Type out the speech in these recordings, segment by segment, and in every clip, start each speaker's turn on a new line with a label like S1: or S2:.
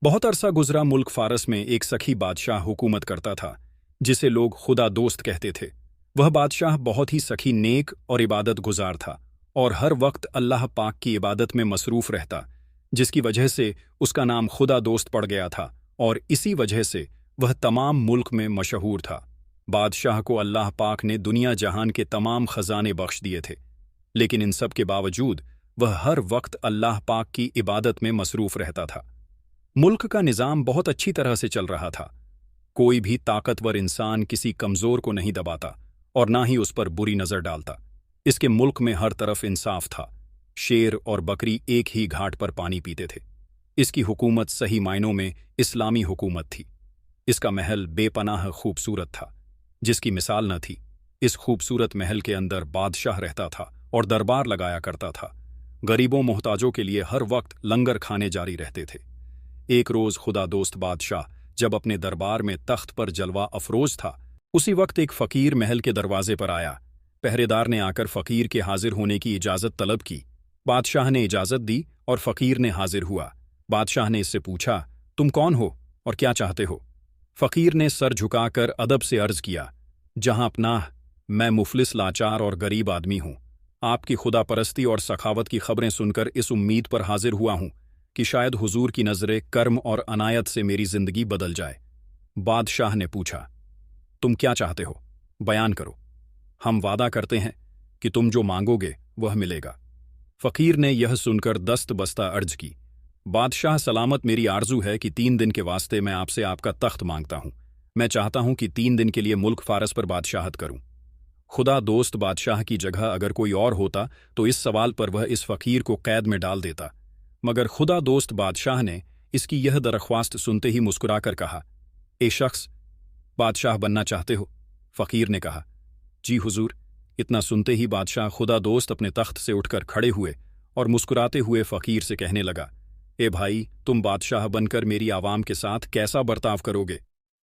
S1: बहुत अरसा गुजरा मुल्क फारस में एक सखी बादशाह हुकूमत करता था जिसे लोग खुदा दोस्त कहते थे। वह बादशाह बहुत ही सखी नेक और इबादत गुजार था और हर वक्त अल्लाह पाक की इबादत में मसरूफ रहता, जिसकी वजह से उसका नाम खुदा दोस्त पड़ गया था और इसी वजह से वह तमाम मुल्क में मशहूर था। बादशाह को अल्लाह पाक ने दुनिया जहान के तमाम खजाने बख्श दिए थे, लेकिन इन सब के बावजूद वह हर वक्त अल्लाह पाक की इबादत में मसरूफ रहता था। मुल्क का निज़ाम बहुत अच्छी तरह से चल रहा था। कोई भी ताकतवर इंसान किसी कमज़ोर को नहीं दबाता और ना ही उस पर बुरी नज़र डालता। इसके मुल्क में हर तरफ इंसाफ था। शेर और बकरी एक ही घाट पर पानी पीते थे। इसकी हुकूमत सही मायनों में इस्लामी हुकूमत थी। इसका महल बेपनाह खूबसूरत था, जिसकी मिसाल न थी। इस खूबसूरत महल के अंदर बादशाह रहता था और दरबार लगाया करता था। गरीबों मोहताजों के लिए हर वक्त लंगर खाने जारी रहते थे। एक रोज खुदा दोस्त बादशाह जब अपने दरबार में तख्त पर जलवा अफरोज था, उसी वक्त एक फकीर महल के दरवाजे पर आया। पहरेदार ने आकर फकीर के हाजिर होने की इजाजत तलब की। बादशाह ने इजाजत दी और फकीर ने हाजिर हुआ। बादशाह ने इससे पूछा, तुम कौन हो और क्या चाहते हो? फकीर ने सर झुकाकर अदब से अर्ज किया, जहां पनाह, मैं मुफलिस लाचार और गरीब आदमी हूं। आपकी खुदा परस्ती और सखावत की खबरें सुनकर इस उम्मीद पर हाजिर हुआ हूं कि शायद हुजूर की नजरें कर्म और अनायत से मेरी जिंदगी बदल जाए। बादशाह ने पूछा, तुम क्या चाहते हो? बयान करो। हम वादा करते हैं कि तुम जो मांगोगे वह मिलेगा। फकीर ने यह सुनकर दस्त बस्ता अर्ज की, बादशाह सलामत, मेरी आरजू है कि 3 दिन के वास्ते मैं आपसे आपका तख्त मांगता हूं। मैं चाहता हूं कि 3 दिन के लिए मुल्क फारस पर बादशाहत करूं। खुदा दोस्त बादशाह की जगह अगर कोई और होता तो इस सवाल पर वह इस फकीर को कैद में डाल देता, मगर खुदा दोस्त बादशाह ने इसकी यह दरख्वास्त सुनते ही मुस्कुराकर कहा, ए शख्स, बादशाह बनना चाहते हो? फकीर ने कहा, जी हुजूर। इतना सुनते ही बादशाह खुदा दोस्त अपने तख्त से उठकर खड़े हुए और मुस्कुराते हुए फकीर से कहने लगा, ए भाई, तुम बादशाह बनकर मेरी आवाम के साथ कैसा बर्ताव करोगे?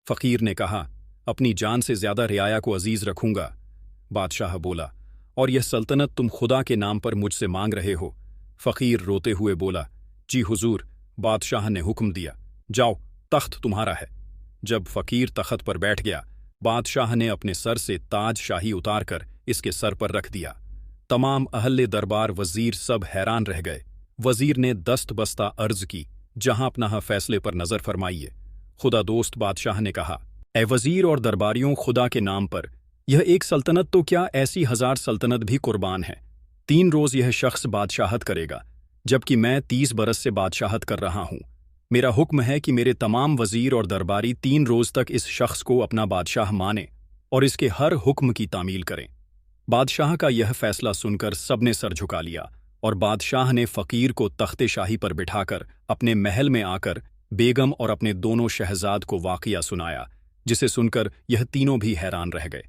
S1: फकीर ने कहा, अपनी जान से ज्यादा रियाया को अजीज रखूंगा। बादशाह बोला, और यह सल्तनत तुम खुदा के नाम पर मुझसे मांग रहे हो? फकीर रोते हुए बोला, जी हुजूर, बादशाह ने हुक्म दिया, जाओ, तख्त तुम्हारा है। जब फकीर तख्त पर बैठ गया, बादशाह ने अपने सर से ताज शाही उतारकर इसके सर पर रख दिया। तमाम अहले दरबार, वजीर सब हैरान रह गए। वजीर ने दस्त बस्ता अर्ज की, जहां अपना फैसले पर नजर फरमाइए। खुदा दोस्त बादशाह ने कहा, ए वजीर और दरबारियों, खुदा के नाम पर, यह एक सल्तनत तो क्या, ऐसी 1000 सल्तनत भी कुर्बान है। 3 रोज यह शख्स बादशाहत करेगा, जबकि मैं 30 बरस से बादशाहत कर रहा हूं। मेरा हुक्म है कि मेरे तमाम वजीर और दरबारी 3 रोज तक इस शख्स को अपना बादशाह माने और इसके हर हुक्म की तामील करें। बादशाह का यह फैसला सुनकर सबने सर झुका लिया और बादशाह ने फकीर को तख्ते शाही पर बिठाकर अपने महल में आकर बेगम और अपने दोनों शहजाद को वाक़िया सुनाया, जिसे सुनकर यह तीनों भी हैरान रह गए।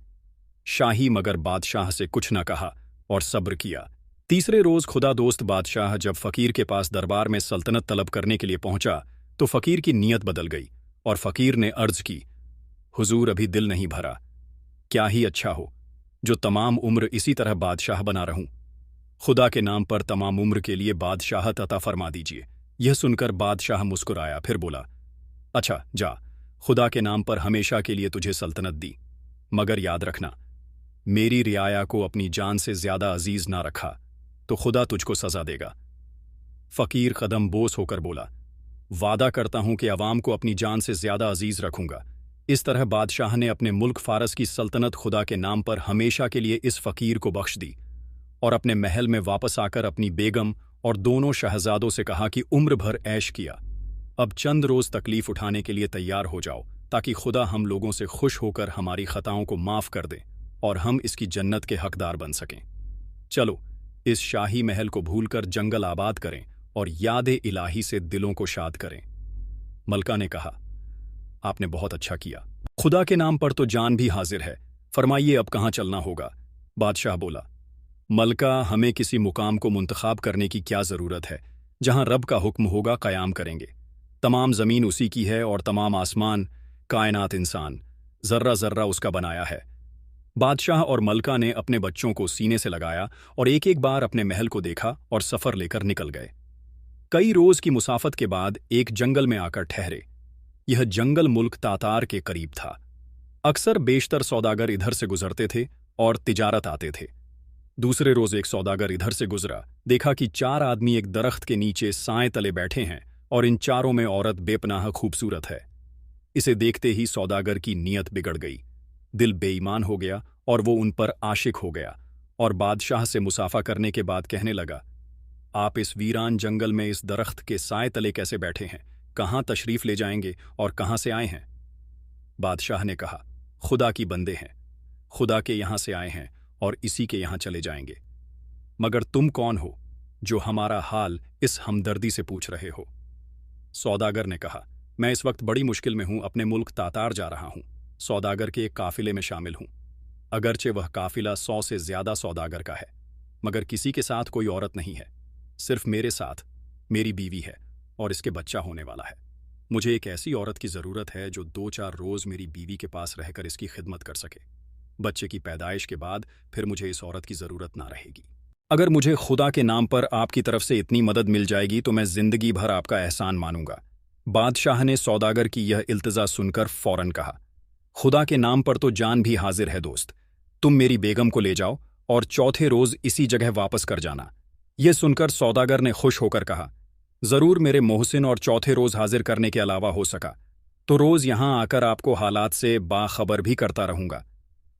S1: शाही मगर बादशाह से कुछ न कहा और सब्र किया। तीसरे रोज खुदा दोस्त बादशाह जब फकीर के पास दरबार में सल्तनत तलब करने के लिए पहुंचा तो फकीर की नीयत बदल गई और फकीर ने अर्ज की, हुजूर, अभी दिल नहीं भरा। क्या ही अच्छा हो जो तमाम उम्र इसी तरह बादशाह बना रहूं। खुदा के नाम पर तमाम उम्र के लिए बादशाहत अता फरमा दीजिए। यह सुनकर बादशाह मुस्कुराया, फिर बोला, अच्छा जा, खुदा के नाम पर हमेशा के लिए तुझे सल्तनत दी, मगर याद रखना, मेरी रियाया को अपनी जान से ज्यादा अजीज ना रखा तो खुदा तुझको सजा देगा। फकीर कदम बोस होकर बोला, वादा करता हूं कि अवाम को अपनी जान से ज्यादा अजीज रखूंगा। इस तरह बादशाह ने अपने मुल्क फारस की सल्तनत खुदा के नाम पर हमेशा के लिए इस फकीर को बख्श दी और अपने महल में वापस आकर अपनी बेगम और दोनों शहजादों से कहा कि उम्र भर ऐश किया, अब चंद रोज तकलीफ उठाने के लिए तैयार हो जाओ, ताकि खुदा हम लोगों से खुश होकर हमारी खताओं को माफ कर दे और हम इसकी जन्नत के हकदार बन सकें। चलो, इस शाही महल को भूलकर जंगल आबाद करें और यादे इलाही से दिलों को शाद करें। मलका ने कहा, आपने बहुत अच्छा किया। खुदा के नाम पर तो जान भी हाजिर है, फरमाइए अब कहाँ चलना होगा? बादशाह बोला, मलका, हमें किसी मुकाम को मुंतखाब करने की क्या जरूरत है। जहां रब का हुक्म होगा कयाम करेंगे। तमाम जमीन उसी की है और तमाम आसमान, कायनात, इंसान, जर्रा जर्रा उसका बनाया है। बादशाह और मलका ने अपने बच्चों को सीने से लगाया और एक एक बार अपने महल को देखा और सफर लेकर निकल गए। कई रोज की मुसाफत के बाद एक जंगल में आकर ठहरे। यह जंगल मुल्क तातार के करीब था। अक्सर बेशतर सौदागर इधर से गुजरते थे और तिजारत आते थे। दूसरे रोज एक सौदागर इधर से गुजरा, देखा कि 4 आदमी एक दरख्त के नीचे साए तले बैठे हैं और इन चारों में औरत बेपनाह खूबसूरत है। इसे देखते ही सौदागर की नीयत बिगड़ गई, दिल बेईमान हो गया और वो उन पर आशिक हो गया और बादशाह से मुसाफा करने के बाद कहने लगा, आप इस वीरान जंगल में इस दरख्त के साए तले कैसे बैठे हैं? कहाँ तशरीफ ले जाएंगे और कहाँ से आए हैं? बादशाह ने कहा, खुदा की बंदे हैं, खुदा के यहां से आए हैं और इसी के यहां चले जाएंगे। मगर तुम कौन हो जो हमारा हाल इस हमदर्दी से पूछ रहे हो? सौदागर ने कहा, मैं इस वक्त बड़ी मुश्किल में हूं, अपने मुल्क तातार जा रहा हूं। सौदागर के एक काफिले में शामिल हूं। अगरचे वह काफिला 100 से ज्यादा सौदागर का है, मगर किसी के साथ कोई औरत नहीं है। सिर्फ मेरे साथ मेरी बीवी है और इसके बच्चा होने वाला है। मुझे एक ऐसी औरत की जरूरत है जो 2-4 रोज मेरी बीवी के पास रहकर इसकी खिदमत कर सके। बच्चे की पैदाइश के बाद फिर मुझे इस औरत की जरूरत ना रहेगी। अगर मुझे खुदा के नाम पर आपकी तरफ से इतनी मदद मिल जाएगी तो मैं जिंदगी भर आपका एहसान मानूंगा। बादशाह ने सौदागर की यह इल्तिजा सुनकर फौरन कहा, खुदा के नाम पर तो जान भी हाजिर है दोस्त। तुम मेरी बेगम को ले जाओ और चौथे रोज इसी जगह वापस कर जाना। यह सुनकर सौदागर ने खुश होकर कहा, जरूर मेरे मोहसिन और चौथे रोज हाजिर करने के अलावा हो सका तो रोज यहां आकर आपको हालात से बाखबर भी करता रहूंगा।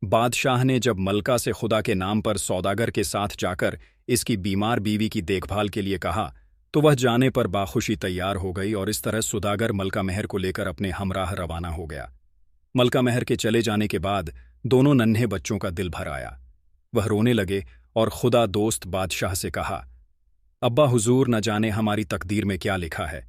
S1: बादशाह ने जब मलका से खुदा के नाम पर सौदागर के साथ जाकर इसकी बीमार बीवी की देखभाल के लिए कहा तो वह जाने पर बाखुशी तैयार हो गई और इस तरह सौदागर मलका महर को लेकर अपने हमराह रवाना हो गया। मलका महर के चले जाने के बाद दोनों नन्हे बच्चों का दिल भर आया। वह रोने लगे और खुदा दोस्त बादशाह से कहा, अब्बा हुजूर, न जाने हमारी तकदीर में क्या लिखा है।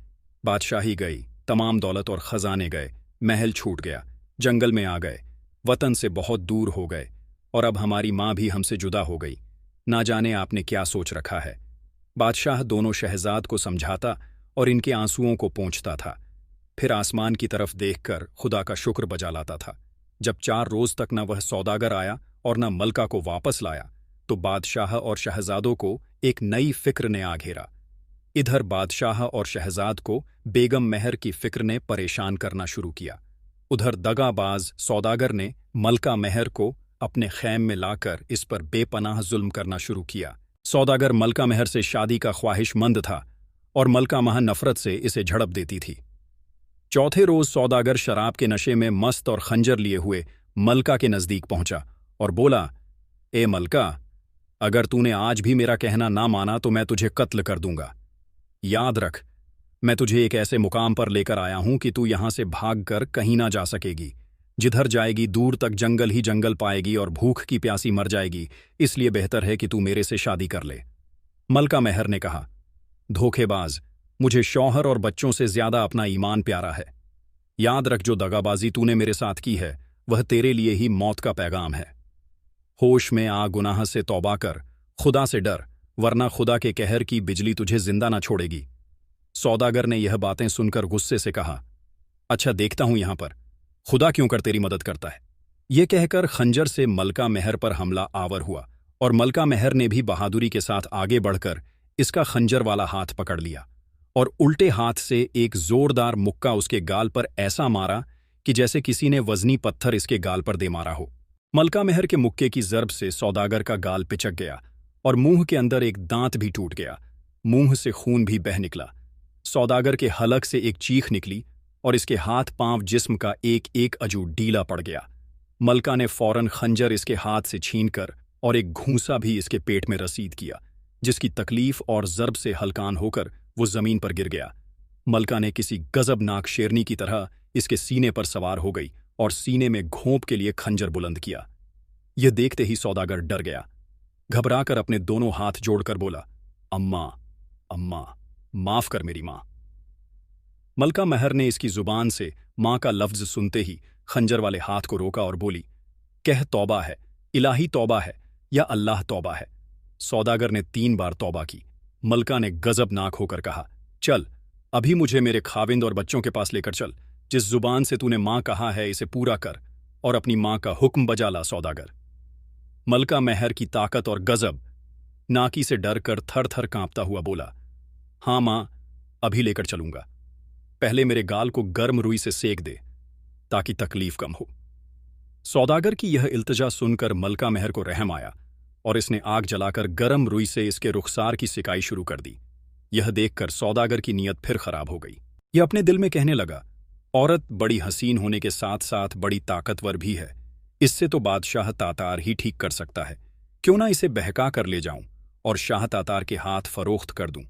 S1: बादशाही गई, तमाम दौलत और खजाने गए, महल छूट गया, जंगल में आ गए, वतन से बहुत दूर हो गए और अब हमारी माँ भी हमसे जुदा हो गई। ना जाने आपने क्या सोच रखा है। बादशाह दोनों शहजाद को समझाता और इनके आंसुओं को पोंछता था, फिर आसमान की तरफ देखकर खुदा का शुक्र बजा लाता था। जब 4 रोज तक न वह सौदागर आया और न मलका को वापस लाया तो बादशाह और शहजादों को एक नई फिक्र ने आ घेरा। इधर बादशाह और शहजाद को बेगम महर की फिक्र ने परेशान करना शुरू किया। उधर दगाबाज सौदागर ने मलका महर को अपने खैम में लाकर इस पर बेपनाह जुल्म करना शुरू किया। सौदागर मलका महर से शादी का ख्वाहिशमंद था और मलका महर नफरत से इसे झड़प देती थी। चौथे रोज सौदागर शराब के नशे में मस्त और खंजर लिए हुए मलका के नजदीक पहुंचा और बोला, ए मलका, अगर तूने आज भी मेरा कहना ना माना तो मैं तुझे कत्ल कर दूंगा। याद रख, मैं तुझे एक ऐसे मुकाम पर लेकर आया हूं कि तू यहां से भागकर कहीं ना जा सकेगी। जिधर जाएगी दूर तक जंगल ही जंगल पाएगी और भूख की प्यासी मर जाएगी। इसलिए बेहतर है कि तू मेरे से शादी कर ले। मलका महर ने कहा, धोखेबाज, मुझे शौहर और बच्चों से ज्यादा अपना ईमान प्यारा है। याद रख, जो दगाबाजी तूने मेरे साथ की है वह तेरे लिए ही मौत का पैगाम है। होश में आ, गुनाह से तौबा कर, खुदा से डर, वरना खुदा के कहर की बिजली तुझे जिंदा ना छोड़ेगी। सौदागर ने यह बातें सुनकर गुस्से से कहा, अच्छा देखता हूं यहां पर खुदा क्यों कर तेरी मदद करता है। यह कहकर खंजर से मलका महर पर हमला आवर हुआ और मलका महर ने भी बहादुरी के साथ आगे बढ़कर इसका खंजर वाला हाथ पकड़ लिया और उल्टे हाथ से एक जोरदार मुक्का उसके गाल पर ऐसा मारा कि जैसे किसी ने वजनी पत्थर इसके गाल पर दे मारा हो। मलका महर के मुक्के की जर्ब से सौदागर का गाल पिचक गया और मुंह के अंदर एक दांत भी टूट गया। मुंह से खून भी बह निकला। सौदागर के हलक से एक चीख निकली और इसके हाथ पांव जिस्म का एक एक अजू ढीला पड़ गया। मलका ने फौरन खंजर इसके हाथ से छीनकर और एक घूंसा भी इसके पेट में रसीद किया, जिसकी तकलीफ और जर्ब से हलकान होकर वो जमीन पर गिर गया। मलका ने किसी गजबनाक शेरनी की तरह इसके सीने पर सवार हो गई और सीने में घोंप के लिए खंजर बुलंद किया। यह देखते ही सौदागर डर गया। घबराकर अपने दोनों हाथ जोड़कर बोला, अम्मा, अम्मा, माफ कर मेरी मां। मलका महर ने इसकी जुबान से मां का लफ्ज सुनते ही खंजर वाले हाथ को रोका और बोली, कह तौबा है, इलाही तौबा है या अल्लाह तौबा है। सौदागर ने 3 बार तौबा की। मलका ने गजबनाक होकर कहा, चल अभी मुझे मेरे खाविंद और बच्चों के पास लेकर चल। जिस जुबान से तूने मां कहा है इसे पूरा कर और अपनी मां का हुक्म बजा ला। सौदागर मलका महर की ताकत और गजब नाकी से डर कर थर थर कांपता हुआ बोला, हाँ मां, अभी लेकर चलूंगा। पहले मेरे गाल को गर्म रुई से सेक दे ताकि तकलीफ कम हो। सौदागर की यह इल्तिजा सुनकर मलका महर को रहम आया और इसने आग जलाकर गर्म रुई से इसके रुखसार की सिकाई शुरू कर दी। यह देखकर सौदागर की नीयत फिर खराब हो गई। यह अपने दिल में कहने लगा, औरत बड़ी हसीन होने के साथ साथ बड़ी ताकतवर भी है। इससे तो बादशाह तातार ही ठीक कर सकता है। क्यों ना इसे बहका कर ले जाऊं और शाह तातार के हाथ फरोख्त कर दूं।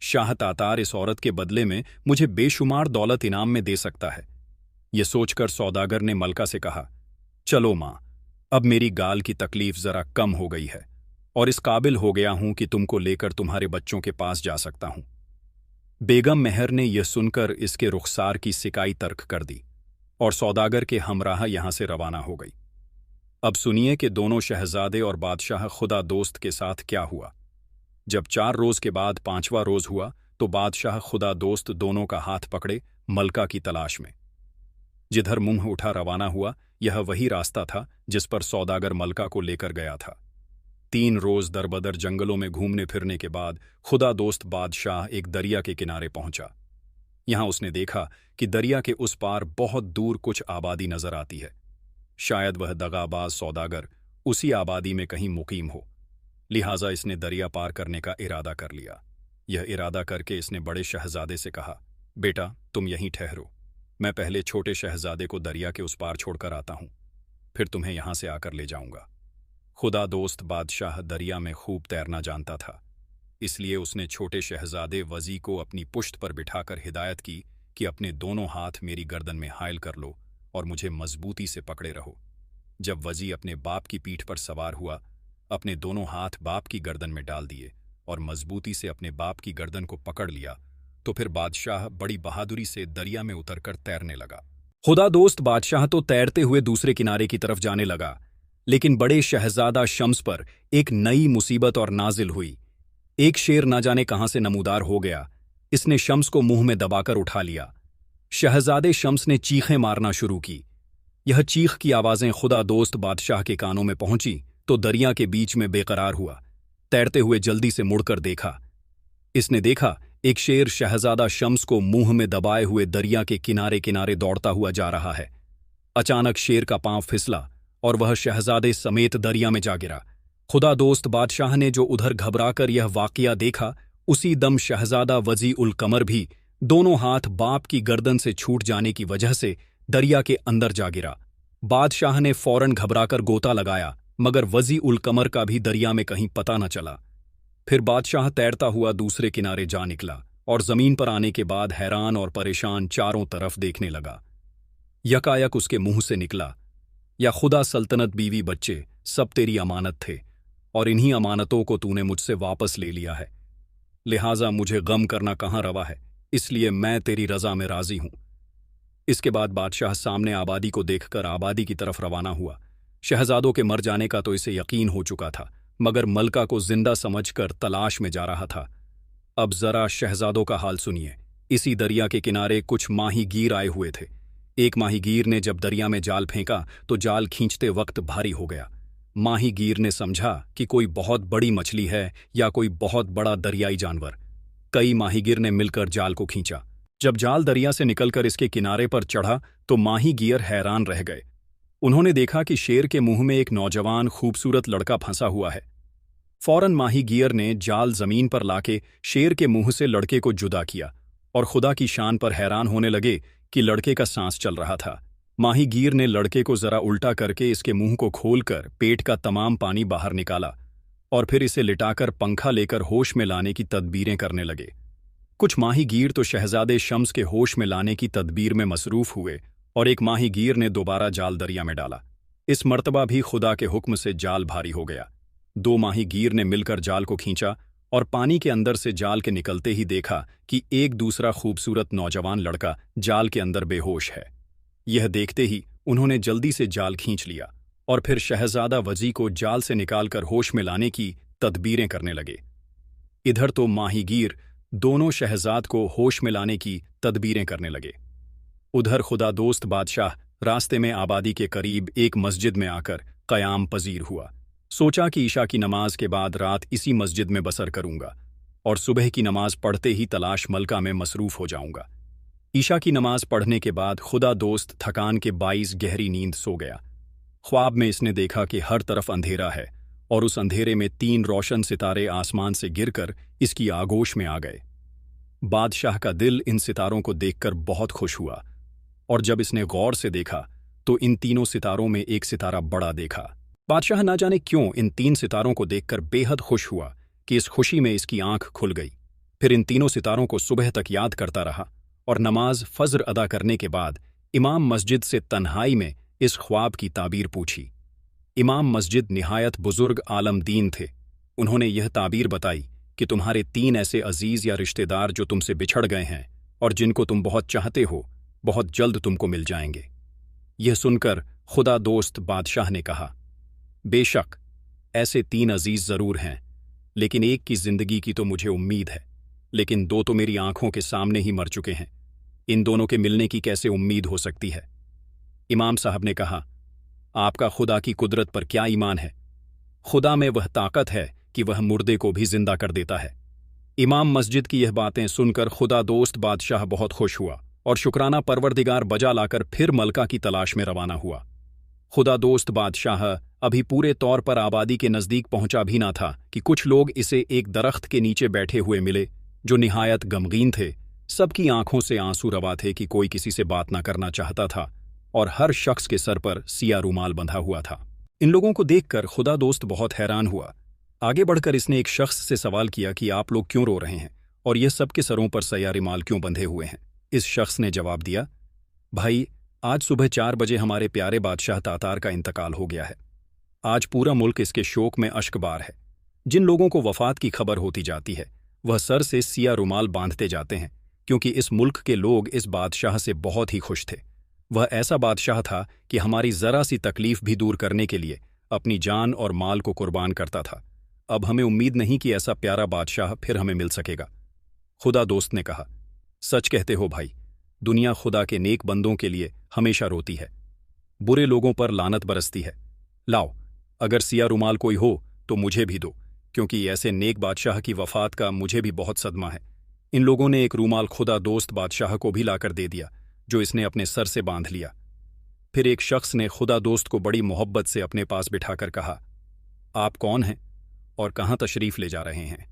S1: शाह तातार इस औरत के बदले में मुझे बेशुमार दौलत इनाम में दे सकता है। यह सोचकर सौदागर ने मलका से कहा, चलो मां, अब मेरी गाल की तकलीफ जरा कम हो गई है और इस काबिल हो गया हूं कि तुमको लेकर तुम्हारे बच्चों के पास जा सकता हूं। बेगम मेहर ने यह सुनकर इसके रुखसार की सिकाई तर्क कर दी और सौदागर के हमराह यहां से रवाना हो गई। अब सुनिए कि दोनों शहजादे और बादशाह खुदा दोस्त के साथ क्या हुआ। जब 4 रोज के बाद 5वां रोज हुआ तो बादशाह खुदा दोस्त दोनों का हाथ पकड़े मलका की तलाश में। जिधर मुंह उठा रवाना हुआ यह वही रास्ता था जिस पर सौदागर मलका को लेकर गया था। 3 रोज दरबदर जंगलों में घूमने फिरने के बाद खुदा दोस्त बादशाह एक दरिया के किनारे पहुंचा। यहां उसने देखा कि दरिया के उस पार बहुत दूर कुछ आबादी नजर आती है। शायद वह दगाबाज सौदागर उसी आबादी में कहीं मुकीम हो, लिहाजा इसने दरिया पार करने का इरादा कर लिया। यह इरादा करके इसने बड़े शहजादे से कहा, बेटा तुम यहीं ठहरो, मैं पहले छोटे शहजादे को दरिया के उस पार छोड़कर आता हूं, फिर तुम्हें यहां से आकर ले जाऊंगा। खुदा दोस्त बादशाह दरिया में खूब तैरना जानता था, इसलिए उसने छोटे शहजादे वजी को अपनी पुश्त पर बिठाकर हिदायत की कि अपने दोनों हाथ मेरी गर्दन में हायल कर लो और मुझे मजबूती से पकड़े रहो। जब वजी अपने बाप की पीठ पर सवार हुआ, अपने दोनों हाथ बाप की गर्दन में डाल दिए और मजबूती से अपने बाप की गर्दन को पकड़ लिया, तो फिर बादशाह बड़ी बहादुरी से दरिया में उतरकर तैरने लगा। खुदा दोस्त बादशाह तो तैरते हुए दूसरे किनारे की तरफ जाने लगा, लेकिन बड़े शहजादा शम्स पर एक नई मुसीबत और नाजिल हुई। एक शेर न जाने कहां से नमूदार हो गया। इसने शम्स को मुंह में दबाकर उठा लिया। शहजादे शम्स ने चीखें मारना शुरू की। यह चीख की आवाजें खुदा दोस्त बादशाह के कानों में पहुंची तो दरिया के बीच में बेकरार हुआ। तैरते हुए जल्दी से मुड़कर देखा। इसने देखा एक शेर शहजादा शम्स को मुंह में दबाए हुए दरिया के किनारे किनारे दौड़ता हुआ जा रहा है। अचानक शेर का पांव फिसला और वह शहजादे समेत दरिया में जा गिरा। खुदा दोस्त बादशाह ने जो उधर घबराकर यह वाकया देखा, उसी दम शहजादा वजी उल कमर भी दोनों हाथ बाप की गर्दन से छूट जाने की वजह से दरिया के अंदर जा गिरा। बादशाह ने फौरन घबराकर गोता लगाया, मगर वजी उल कमर का भी दरिया में कहीं पता न चला। फिर बादशाह तैरता हुआ दूसरे किनारे जा निकला और जमीन पर आने के बाद हैरान और परेशान चारों तरफ देखने लगा। यकायक उसके मुंह से निकला, या खुदा सल्तनत बीवी बच्चे सब तेरी अमानत थे और इन्हीं अमानतों को तूने मुझसे वापस ले लिया है, लिहाजा मुझे गम करना कहाँ रवा है, इसलिए मैं तेरी रजा में राजी हूं। इसके बाद बादशाह सामने आबादी को देखकर आबादी की तरफ रवाना हुआ। शहजादों के मर जाने का तो इसे यकीन हो चुका था, मगर मलका को जिंदा समझकर तलाश में जा रहा था। अब जरा शहजादों का हाल सुनिए। इसी दरिया के किनारे कुछ माहीगीर आए हुए थे। एक माहीगीर ने जब दरिया में जाल फेंका तो जाल खींचते वक्त भारी हो गया। माहीगीर ने समझा कि कोई बहुत बड़ी मछली है या कोई बहुत बड़ा दरियाई जानवर। कई माहीगीर ने मिलकर जाल को खींचा। जब जाल दरिया से निकलकर इसके किनारे पर चढ़ा तो माहीगीर हैरान रह गए। उन्होंने देखा कि शेर के मुंह में एक नौजवान खूबसूरत लड़का फंसा हुआ है। फौरन माहीगीर ने जाल जमीन पर लाके शेर के मुंह से लड़के को जुदा किया और खुदा की शान पर हैरान होने लगे कि लड़के का सांस चल रहा था। माहीगीर ने लड़के को जरा उल्टा करके इसके मुंह को खोलकर पेट का तमाम पानी बाहर निकाला और फिर इसे लिटाकर पंखा लेकर होश में लाने की तदबीरें करने लगे। कुछ माहीगीर तो शहजादे शम्स के होश में लाने की तदबीर में मसरूफ हुए और एक माहीगीर ने दोबारा जाल दरिया में डाला। इस मर्तबा भी खुदा के हुक्म से जाल भारी हो गया। 2 माहीगीर ने मिलकर जाल को खींचा और पानी के अंदर से जाल के निकलते ही देखा कि एक दूसरा खूबसूरत नौजवान लड़का जाल के अंदर बेहोश है। यह देखते ही उन्होंने जल्दी से जाल खींच लिया और फिर शहजादा वजी को जाल से निकालकर होश में लाने की तदबीरें करने लगे। इधर तो माहीगीर दोनों शहजाद को होश में लाने की तदबीरें करने लगे। उधर खुदा दोस्त बादशाह रास्ते में आबादी के करीब एक मस्जिद में आकर क़याम पजीर हुआ। सोचा कि ईशा की नमाज के बाद रात इसी मस्जिद में बसर करूंगा। और सुबह की नमाज पढ़ते ही तलाश मलका में मसरूफ हो जाऊंगा। ईशा की नमाज पढ़ने के बाद खुदा दोस्त थकान के बाइस गहरी नींद सो गया। ख्वाब में इसने देखा कि हर तरफ अंधेरा है और उस अंधेरे में 3 रोशन सितारे आसमान से गिरकर इसकी आगोश में आ गए। बादशाह का दिल इन सितारों को देखकर बहुत खुश हुआ, और जब इसने गौर से देखा तो इन तीनों सितारों में एक सितारा बड़ा देखा। बादशाह ना जाने क्यों इन 3 सितारों को देखकर बेहद खुश हुआ कि इस खुशी में इसकी आंख खुल गई। फिर इन तीनों सितारों को सुबह तक याद करता रहा और नमाज फज्र अदा करने के बाद इमाम मस्जिद से तन्हाई में इस ख्वाब की ताबीर पूछी। इमाम मस्जिद निहायत बुजुर्ग आलम दीन थे। उन्होंने यह ताबीर बताई कि तुम्हारे 3 ऐसे अजीज या रिश्तेदार जो तुमसे बिछड़ गए हैं और जिनको तुम बहुत चाहते हो, बहुत जल्द तुमको मिल जाएंगे। यह सुनकर खुदा दोस्त बादशाह ने कहा, बेशक ऐसे 3 अजीज जरूर हैं, लेकिन एक की जिंदगी की तो मुझे उम्मीद है, लेकिन 2 तो मेरी आंखों के सामने ही मर चुके हैं। इन दोनों के मिलने की कैसे उम्मीद हो सकती है? इमाम साहब ने कहा, आपका खुदा की कुदरत पर क्या ईमान है? खुदा में वह ताकत है कि वह मुर्दे को भी जिंदा कर देता है। इमाम मस्जिद की यह बातें सुनकर खुदा दोस्त बादशाह बहुत खुश हुआ और शुक्राना परवरदिगार बजा लाकर फिर मलका की तलाश में रवाना हुआ। खुदा दोस्त बादशाह अभी पूरे तौर पर आबादी के नज़दीक पहुंचा भी ना था कि कुछ लोग इसे एक दरख्त के नीचे बैठे हुए मिले जो निहायत गमगीन थे। सबकी आंखों से आंसू रवा थे कि कोई किसी से बात ना करना चाहता था और हर शख्स के सर पर सिया रूमाल बंधा हुआ था। इन लोगों को देखकर खुदा दोस्त बहुत हैरान हुआ। आगे बढ़कर इसने एक शख्स से सवाल किया कि आप लोग क्यों रो रहे हैं और यह सबके सरों पर सिया रूमाल क्यों बंधे हुए हैं? इस शख्स ने जवाब दिया, भाई, आज सुबह 4 बजे हमारे प्यारे बादशाह तातार का इंतकाल हो गया है। आज पूरा मुल्क इसके शोक में अश्कबार है। जिन लोगों को वफात की खबर होती जाती है वह सर से सिया रुमाल बांधते जाते हैं, क्योंकि इस मुल्क के लोग इस बादशाह से बहुत ही खुश थे। वह ऐसा बादशाह था कि हमारी जरा सी तकलीफ भी दूर करने के लिए अपनी जान और माल को कुर्बान करता था। अब हमें उम्मीद नहीं कि ऐसा प्यारा बादशाह फिर हमें मिल सकेगा। खुदा दोस्त ने कहा, सच कहते हो भाई, दुनिया खुदा के नेक बंदों के लिए हमेशा रोती है, बुरे लोगों पर लानत बरसती है। लाओ, अगर सिया रुमाल कोई हो तो मुझे भी दो, क्योंकि ऐसे नेक बादशाह की वफात का मुझे भी बहुत सदमा है। इन लोगों ने एक रूमाल खुदा दोस्त बादशाह को भी लाकर दे दिया, जो इसने अपने सर से बांध लिया। फिर एक शख्स ने खुदा दोस्त को बड़ी मोहब्बत से अपने पास बिठाकर कहा, आप कौन हैं और कहाँ तशरीफ ले जा रहे हैं?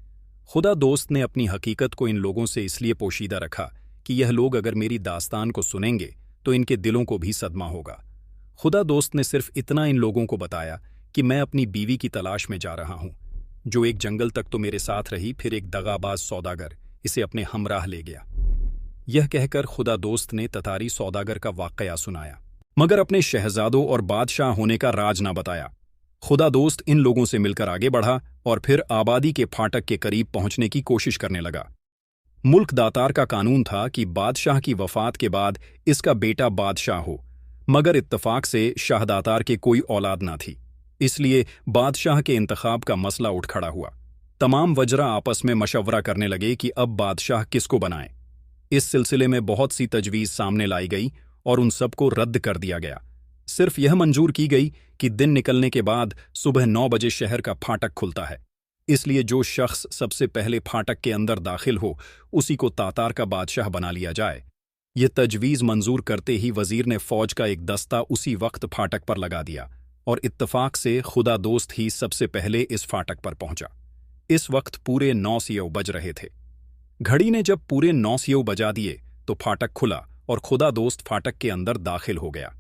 S1: खुदा दोस्त ने अपनी हकीकत को इन लोगों से इसलिए पोशीदा रखा कि यह लोग अगर मेरी दास्तान को सुनेंगे तो इनके दिलों को भी सदमा होगा। खुदा दोस्त ने सिर्फ इतना इन लोगों को बताया कि मैं अपनी बीवी की तलाश में जा रहा हूं, जो एक जंगल तक तो मेरे साथ रही, फिर एक दगाबाज सौदागर इसे अपने हमराह ले गया। यह कहकर खुदा दोस्त ने ततारी सौदागर का वाकया सुनाया, मगर अपने शहजादों और बादशाह होने का राज ना बताया। खुदा दोस्त इन लोगों से मिलकर आगे बढ़ा और फिर आबादी के फाटक के करीब पहुंचने की कोशिश करने लगा। मुल्क दातार का कानून था कि बादशाह की वफात के बाद इसका बेटा बादशाह हो, मगर इत्तफाक से शाह दातार के कोई औलाद ना थी, इसलिए बादशाह के इंतखाब का मसला उठ खड़ा हुआ। तमाम वजरा आपस में मशवरा करने लगे कि अब बादशाह किसको बनाएं। इस सिलसिले में बहुत सी तजवीज़ सामने लाई गई और उन सबको रद्द कर दिया गया। सिर्फ यह मंजूर की गई कि दिन निकलने के बाद सुबह 9 बजे शहर का फाटक खुलता है, इसलिए जो शख्स सबसे पहले फाटक के अंदर दाखिल हो उसी को तातार का बादशाह बना लिया जाए। यह तजवीज़ मंजूर करते ही वजीर ने फौज का एक दस्ता उसी वक्त फाटक पर लगा दिया और इत्तफाक से खुदा दोस्त ही सबसे पहले इस फाटक पर पहुंचा। इस वक्त पूरे 9 सियो बज रहे थे। घड़ी ने जब पूरे 9 सियो बजा दिए तो फाटक खुला और खुदा दोस्त फाटक के अंदर दाखिल हो गया।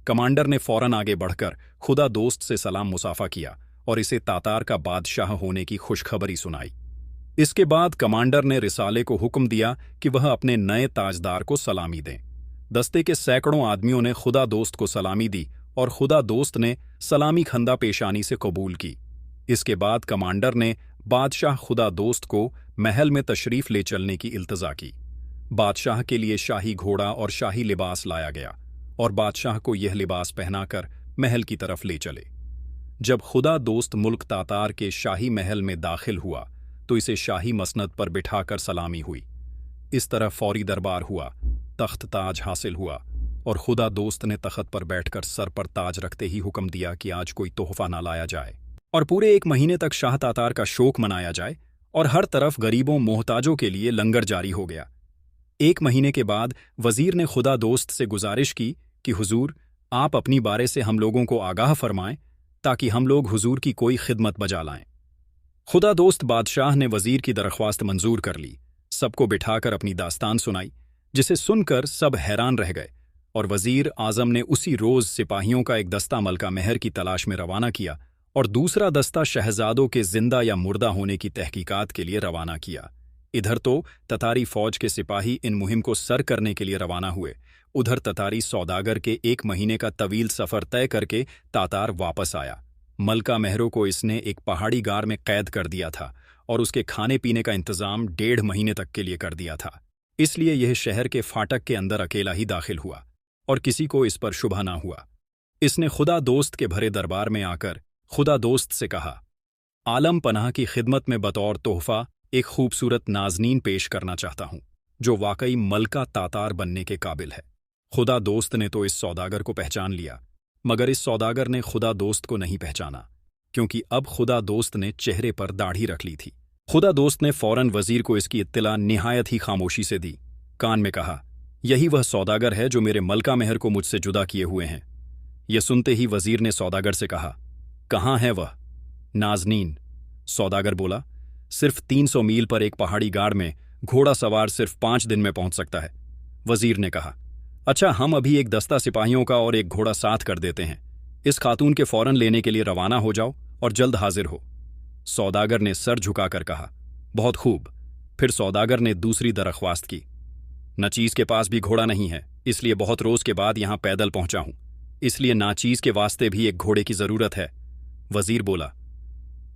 S1: कमांडर ने फौरन आगे बढ़कर खुदा दोस्त से सलाम मुसाफा किया और इसे तातार का बादशाह होने की खुशखबरी सुनाई। इसके बाद कमांडर ने रिसाले को हुक्म दिया कि वह अपने नए ताजदार को सलामी दें। दस्ते के सैकड़ों आदमियों ने खुदा दोस्त को सलामी दी और खुदा दोस्त ने सलामी खंदा पेशानी से कबूल की। इसके बाद कमांडर ने बादशाह खुदा दोस्त को महल में तशरीफ ले चलने की इल्तजा की। बादशाह के लिए शाही घोड़ा और शाही लिबास लाया गया और बादशाह को यह लिबास पहनाकर महल की तरफ ले चले। जब खुदा दोस्त मुल्क तातार के शाही महल में दाखिल हुआ तो इसे शाही मसनद पर बिठाकर सलामी हुई। इस तरह फौरी दरबार हुआ, तख्त ताज हासिल हुआ और खुदा दोस्त ने तख्त पर बैठकर सर पर ताज रखते ही हुक्म दिया कि आज कोई तोहफा ना लाया जाए और पूरे 1 महीने तक शाह तातार का शोक मनाया जाए और हर तरफ गरीबों मोहताजों के लिए लंगर जारी हो गया। 1 महीने के बाद वजीर ने खुदा दोस्त से गुजारिश की कि हुजूर, आप अपनी बारे से हम लोगों को आगाह फरमाएं ताकि हम लोग हुजूर की कोई खिदमत बजा लाएं। खुदा दोस्त बादशाह ने वजीर की दरख्वास्त मंजूर कर ली, सबको बिठाकर अपनी दास्तान सुनाई, जिसे सुनकर सब हैरान रह गए। और वजीर आजम ने उसी रोज सिपाहियों का एक दस्ता मलका महर की तलाश में रवाना किया और दूसरा दस्ता शहजादों के जिंदा या मुर्दा होने की तहकीकात के लिए रवाना किया। इधर तो ततारी फौज के सिपाही इन मुहिम को सर करने के लिए रवाना हुए, उधर ततारी सौदागर के 1 महीने का तवील सफर तय करके तातार वापस आया। मलका महरों को इसने एक पहाड़ी गार में कैद कर दिया था और उसके खाने पीने का इंतजाम 1.5 महीने तक के लिए कर दिया था। इसलिए यह शहर के फाटक के अंदर अकेला ही दाखिल हुआ और किसी को इस पर शुभा ना हुआ। इसने खुदा दोस्त के भरे दरबार में आकर खुदा दोस्त से कहा, आलम पनाह की खिदमत में बतौर तोहफा एक खूबसूरत नाजनीन पेश करना चाहता हूं, जो वाकई मलका तातार बनने के काबिल है। खुदा दोस्त ने तो इस सौदागर को पहचान लिया, मगर इस सौदागर ने खुदा दोस्त को नहीं पहचाना, क्योंकि अब खुदा दोस्त ने चेहरे पर दाढ़ी रख ली थी। खुदा दोस्त ने फौरन वजीर को इसकी इत्तला निहायत ही खामोशी से दी। कान में कहा, यही वह सौदागर है जो मेरे मलका महर को मुझसे जुदा किए हुए हैं। यह सुनते ही वजीर ने सौदागर से कहा, कहाँ है वह? नाजनीन, सौदागर बोला, सिर्फ 300 मील पर एक पहाड़ी गाड़ में घोड़ा सवार सिर्फ 5 दिन में पहुंच सकता है। वजीर ने कहा, अच्छा, हम अभी एक दस्ता सिपाहियों का और एक घोड़ा साथ कर देते हैं। इस खातून के फौरन लेने के लिए रवाना हो जाओ और जल्द हाजिर हो। सौदागर ने सर झुकाकर कहा, बहुत खूब। फिर सौदागर ने दूसरी दरख्वास्त की, नाचीज के पास भी घोड़ा नहीं है, इसलिए बहुत रोज के बाद यहां पैदल पहुंचा हूं, इसलिए नाचीज के वास्ते भी एक घोड़े की जरूरत है। वजीर बोला,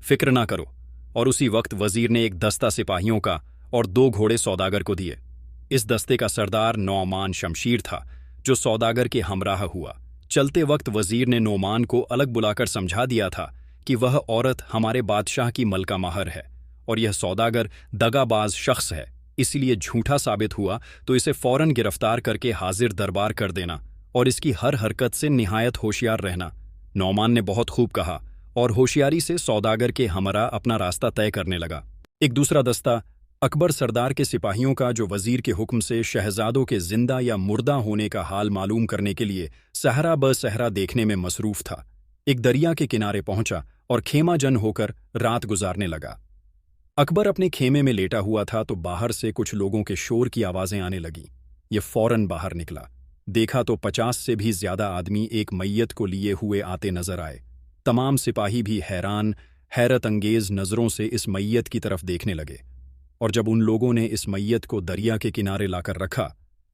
S1: फिक्र ना करो। और उसी वक्त वजीर ने एक दस्ता सिपाहियों का और 2 घोड़े सौदागर को दिए। इस दस्ते का सरदार नौमान शमशीर था, जो सौदागर के हमराह हुआ। चलते वक्त वजीर ने नौमान को अलग बुलाकर समझा दिया था कि वह औरत हमारे बादशाह की मलका महर है और यह सौदागर दगाबाज शख्स है, इसलिए झूठा साबित हुआ तो इसे फौरन गिरफ्तार करके हाजिर दरबार कर देना और इसकी हर हरकत से निहायत होशियार रहना। नौमान ने बहुत खूब कहा और होशियारी से सौदागर के हमरा अपना रास्ता तय करने लगा। एक दूसरा दस्ता अकबर सरदार के सिपाहियों का, जो वजीर के हुक्म से शहजादों के जिंदा या मुर्दा होने का हाल मालूम करने के लिए सहरा ब सहरा देखने में मसरूफ था, एक दरिया के किनारे पहुंचा और खेमा जन होकर रात गुजारने लगा। अकबर अपने खेमे में लेटा हुआ था तो बाहर से कुछ लोगों के शोर की आवाजें आने लगीं। ये फौरन बाहर निकला, देखा तो 50 से भी ज्यादा आदमी एक मैयत को लिए हुए आते नजर आए। तमाम सिपाही भी हैरान, हैरत अंगेज नजरों से इस मैयत की तरफ देखने लगे। और जब उन लोगों ने इस मैयत को दरिया के किनारे लाकर रखा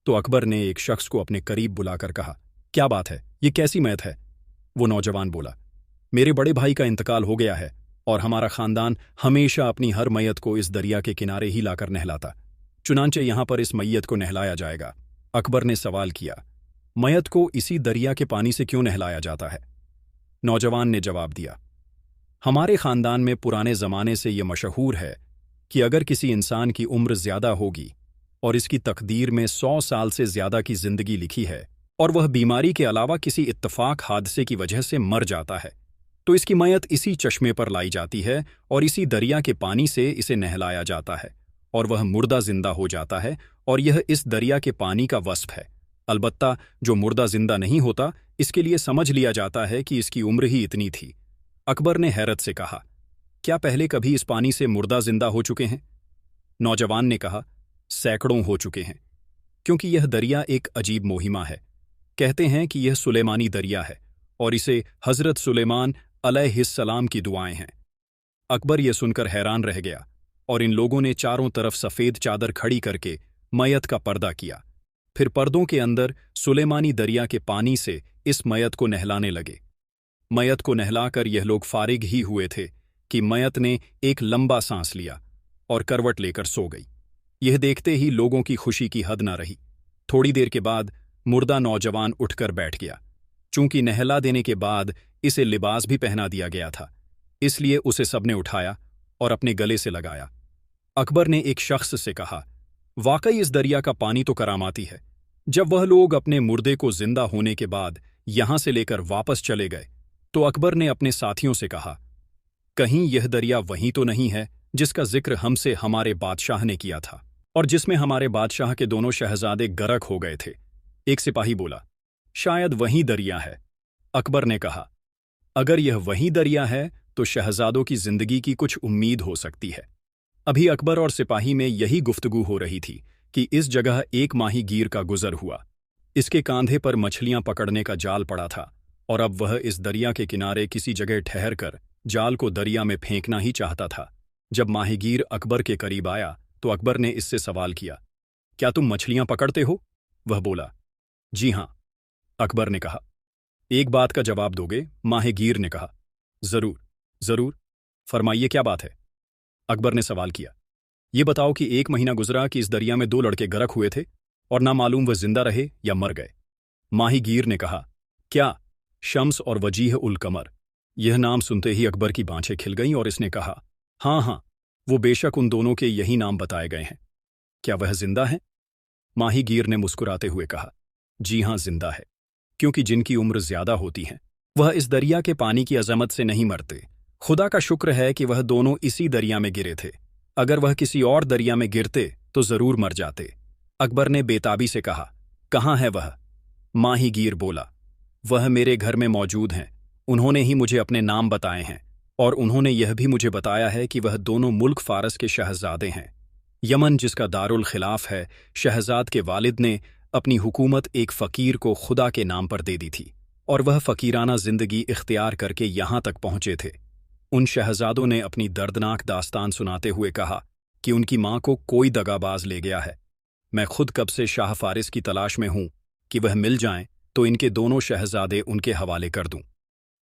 S1: तो अकबर ने एक शख्स को अपने करीब बुलाकर कहा, क्या बात है, ये कैसी मैयत है? वो नौजवान बोला, मेरे बड़े भाई का इंतकाल हो गया है और हमारा खानदान हमेशा अपनी हर मैयत को इस दरिया के किनारे ही लाकर नहलाता, चुनांचे यहां पर इस मैयत को नहलाया जाएगा। अकबर ने सवाल किया, मैयत को इसी दरिया के पानी से क्यों नहलाया जाता है? नौजवान ने जवाब दिया, हमारे खानदान में पुराने जमाने से यह मशहूर है कि अगर किसी इंसान की उम्र ज्यादा होगी और इसकी तकदीर में 100 साल से ज्यादा की जिंदगी लिखी है और वह बीमारी के अलावा किसी इत्तफाक हादसे की वजह से मर जाता है, तो इसकी मैयत इसी चश्मे पर लाई जाती है और इसी दरिया के पानी से इसे नहलाया जाता है और वह मुर्दा जिंदा हो जाता है और यह इस दरिया के पानी का वस्फ है। अलबत्ता जो मुर्दा जिंदा नहीं होता, इसके लिए समझ लिया जाता है कि इसकी उम्र ही इतनी थी। अकबर ने हैरत से कहा, क्या पहले कभी इस पानी से मुर्दा जिंदा हो चुके हैं? नौजवान ने कहा, सैकड़ों हो चुके हैं, क्योंकि यह दरिया एक अजीब मोहिमा है। कहते हैं कि यह सुलेमानी दरिया है और इसे हजरत सुलेमान अलैहिस्सलाम की दुआएं हैं। अकबर यह सुनकर हैरान रह गया और इन लोगों ने चारों तरफ सफेद चादर खड़ी करके मैयत का पर्दा किया। फिर पर्दों के अंदर सुलेमानी दरिया के पानी से इस मैयत को नहलाने लगे। मैयत को नहलाकर यह लोग फारिग ही हुए थे कि मैयत ने एक लंबा सांस लिया और करवट लेकर सो गई। यह देखते ही लोगों की खुशी की हद न रही। थोड़ी देर के बाद मुर्दा नौजवान उठकर बैठ गया। चूंकि नहला देने के बाद इसे लिबास भी पहना दिया गया था, इसलिए उसे सबने उठाया और अपने गले से लगाया। अकबर ने एक शख्स से कहा, वाकई इस दरिया का पानी तो करामाती है। जब वह लोग अपने मुर्दे को जिंदा होने के बाद यहां से लेकर वापस चले गए तो अकबर ने अपने साथियों से कहा, कहीं यह दरिया वहीं तो नहीं है जिसका जिक्र हमसे हमारे बादशाह ने किया था और जिसमें हमारे बादशाह के दोनों शहजादे गरक हो गए थे। एक सिपाही बोला, शायद वही दरिया है। अकबर ने कहा, अगर यह वही दरिया है तो शहजादों की जिंदगी की कुछ उम्मीद हो सकती है। अभी अकबर और सिपाही में यही गुफ्तगू हो रही थी कि इस जगह एक माही गीर का गुजर हुआ। इसके कांधे पर मछलियां पकड़ने का जाल पड़ा था और अब वह इस दरिया के किनारे किसी जगह ठहरकर जाल को दरिया में फेंकना ही चाहता था। जब माहीगीर अकबर के करीब आया तो अकबर ने इससे सवाल किया, क्या तुम मछलियां पकड़ते हो? वह बोला, जी हां। अकबर ने कहा, एक बात का जवाब दोगे? माहीगीर ने कहा, जरूर जरूर, फरमाइए क्या बात है? अकबर ने सवाल किया, ये बताओ कि 1 महीना गुजरा कि इस दरिया में 2 लड़के गरक हुए थे और ना मालूम वह जिंदा रहे या मर गए। माहीगीर ने कहा, क्या? शम्स और वजीह उल कमर। यह नाम सुनते ही अकबर की बाँछें खिल गईं और इसने कहा, हाँ हाँ, वो बेशक उन दोनों के यही नाम बताए गए हैं। क्या वह जिंदा हैं? माहीगीर ने मुस्कुराते हुए कहा, जी हाँ, जिंदा है, क्योंकि जिनकी उम्र ज्यादा होती है वह इस दरिया के पानी की अजमत से नहीं मरते। खुदा का शुक्र है कि वह दोनों इसी दरिया में गिरे थे, अगर वह किसी और दरिया में गिरते तो जरूर मर जाते। अकबर ने बेताबी से कहा, कहाँ है वह? माहीगीर बोला, वह मेरे घर में मौजूद हैं। उन्होंने ही मुझे अपने नाम बताए हैं और उन्होंने यह भी मुझे बताया है कि वह दोनों मुल्क फारस के शहजादे हैं। यमन जिसका दारुल खिलाफ है, शहजाद के वालिद ने अपनी हुकूमत एक फ़कीर को खुदा के नाम पर दे दी थी और वह फ़कीराना जिंदगी इख्तियार करके यहां तक पहुंचे थे। उन शहजादों ने अपनी दर्दनाक दास्तान सुनाते हुए कहा कि उनकी मां को कोई दगाबाज ले गया है। मैं खुद कब से शाह फारिस की तलाश में हूं कि वह मिल जाएं तो इनके दोनों शहजादे उनके हवाले कर दूं।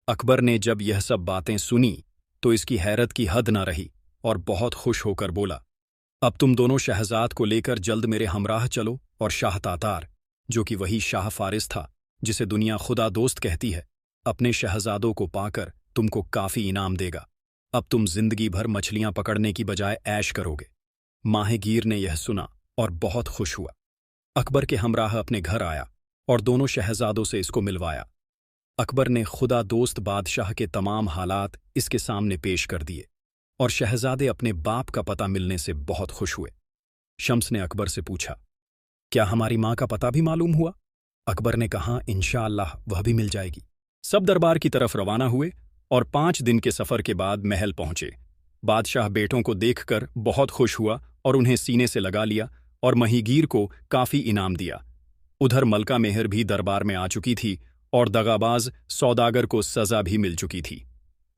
S1: अकबर ने जब यह सब बातें सुनी तो इसकी हैरत की हद न रही और बहुत खुश होकर बोला, अब तुम दोनों शहजाद को लेकर जल्द मेरे हमराह चलो और शाह तातार, जो कि वही शाह फारिस था जिसे दुनिया खुदा दोस्त कहती है, अपने शहजादों को पाकर तुमको काफी इनाम देगा। अब तुम जिंदगी भर मछलियां पकड़ने की बजाय ऐश करोगे। माहीगीर ने यह सुना और बहुत खुश हुआ। अकबर के हमराह अपने घर आया और दोनों शहजादों से इसको मिलवाया। अकबर ने खुदा दोस्त बादशाह के तमाम हालात इसके सामने पेश कर दिए और शहजादे अपने बाप का पता मिलने से बहुत खुश हुए। शम्स ने अकबर से पूछा, क्या हमारी मां का पता भी मालूम हुआ? अकबर ने कहा, इंशाअल्लाह वह भी मिल जाएगी। सब दरबार की तरफ रवाना हुए और 5 दिन के सफर के बाद महल पहुंचे। बादशाह बेटों को देखकर बहुत खुश हुआ और उन्हें सीने से लगा लिया और माहीगीर को काफी इनाम दिया। उधर मलका मेहर भी दरबार में आ चुकी थी और दगाबाज सौदागर को सजा भी मिल चुकी थी।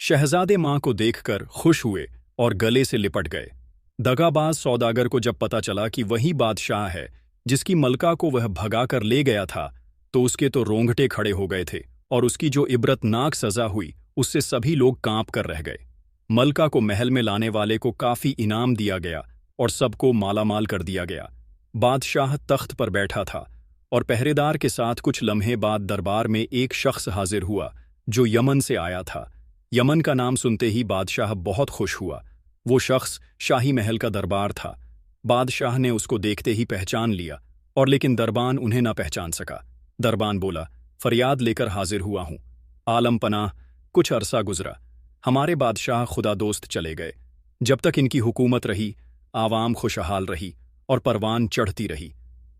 S1: शहजादे मां को देखकर खुश हुए और गले से लिपट गए। दगाबाज सौदागर को जब पता चला कि वही बादशाह है जिसकी मलका को वह भगाकर ले गया था तो उसके तो रोंगटे खड़े हो गए थे और उसकी जो इबरतनाक सजा हुई उससे सभी लोग कांप कर रह गए। मलका को महल में लाने वाले को काफी इनाम दिया गया और सबको मालामाल कर दिया गया। बादशाह तख्त पर बैठा था और पहरेदार के साथ कुछ लम्हे बाद दरबार में एक शख्स हाजिर हुआ जो यमन से आया था। यमन का नाम सुनते ही बादशाह बहुत खुश हुआ। वो शख्स शाही महल का दरबार था। बादशाह ने उसको देखते ही पहचान लिया और लेकिन दरबान उन्हें न पहचान सका। दरबान बोला, फरियाद लेकर हाजिर हुआ हूं। आलम पनाह, कुछ अरसा गुजरा, हमारे बादशाह खुदा दोस्त चले गए। जब तक इनकी हुकूमत रही आवाम खुशहाल रही और परवान चढ़ती रही,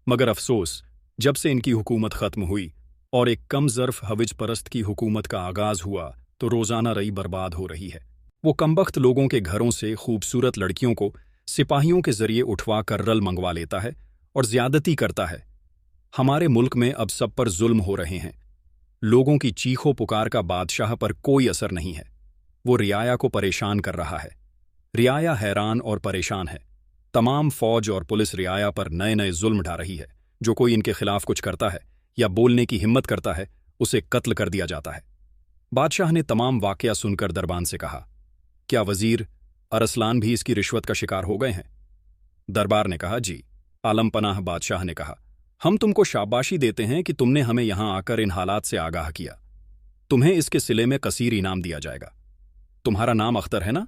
S1: मगर अफसोस जब से इनकी हुकूमत खत्म हुई और एक कम ज़र्फ हविज परस्त की हुकूमत का आगाज हुआ तो रोज़ाना रई बर्बाद हो रही है। वो कमबख्त लोगों के घरों से खूबसूरत लड़कियों को सिपाहियों के जरिए उठवा कर रल मंगवा लेता है और ज्यादती करता है। हमारे मुल्क में अब सब पर जुल्म हो रहे हैं। लोगों की चीखों पुकार का बादशाह पर कोई असर नहीं है। वो रियाया को परेशान कर रहा है। रियाया हैरान और परेशान है। तमाम फौज और पुलिस रियाया पर नए नए जुल्म ढा रही है। जो कोई इनके खिलाफ कुछ करता है या बोलने की हिम्मत करता है उसे कत्ल कर दिया जाता है। बादशाह ने तमाम वाकया सुनकर दरबान से कहा, क्या वजीर अरसलान भी इसकी रिश्वत का शिकार हो गए हैं? दरबार ने कहा, जी। आलम पनाह बादशाह ने कहा, हम तुमको शाबाशी देते हैं कि तुमने हमें यहां आकर इन हालात से आगाह किया। तुम्हें इसके सिले में कसीर इनाम दिया जाएगा। तुम्हारा नाम अख्तर है ना?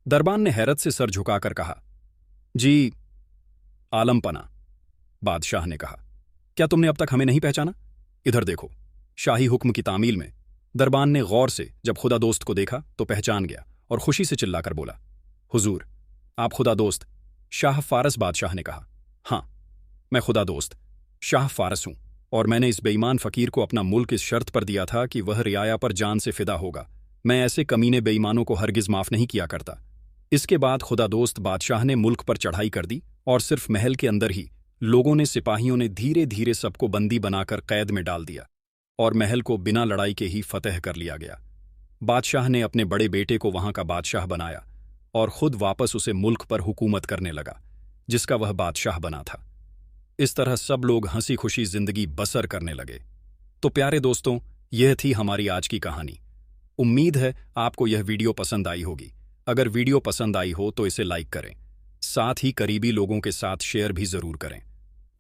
S1: दरबान ने हैरत से सर झुकाकर कहा, जी। आलम पनाह बादशाह ने कहा, क्या तुमने अब तक हमें नहीं पहचाना? इधर देखो। शाही हुक्म की तामील में दरबान ने गौर से जब खुदा दोस्त को देखा तो पहचान गया और खुशी से चिल्लाकर बोला, हुजूर, आप खुदा दोस्त शाह फारस बादशाह ने कहा। हाँ, मैं खुदा दोस्त शाह फारस हूं, और मैंने इस बेईमान फकीर को अपना मुल्क इस शर्त पर दिया था कि वह रियाया पर जान से फिदा होगा। मैं ऐसे कमीने बेईमानों को हरगिज माफ नहीं किया करता। इसके बाद खुदा दोस्त बादशाह ने मुल्क पर चढ़ाई कर दी, और सिर्फ महल के अंदर ही लोगों ने, सिपाहियों ने धीरे धीरे सबको बंदी बनाकर कैद में डाल दिया, और महल को बिना लड़ाई के ही फतह कर लिया गया। बादशाह ने अपने बड़े बेटे को वहां का बादशाह बनाया, और खुद वापस उसे मुल्क पर हुकूमत करने लगा जिसका वह बादशाह बना था। इस तरह सब लोग हंसी खुशी जिंदगी बसर करने लगे। तो प्यारे दोस्तों, यह थी हमारी आज की कहानी। उम्मीद है आपको यह वीडियो पसंद आई होगी। अगर वीडियो पसंद आई हो तो इसे लाइक करें, साथ ही करीबी लोगों के साथ शेयर भी जरूर करें,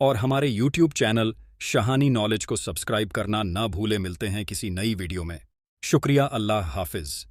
S1: और हमारे YouTube चैनल शहानी नॉलेज को सब्सक्राइब करना ना भूले। मिलते हैं किसी नई वीडियो में। शुक्रिया। अल्लाह हाफिज।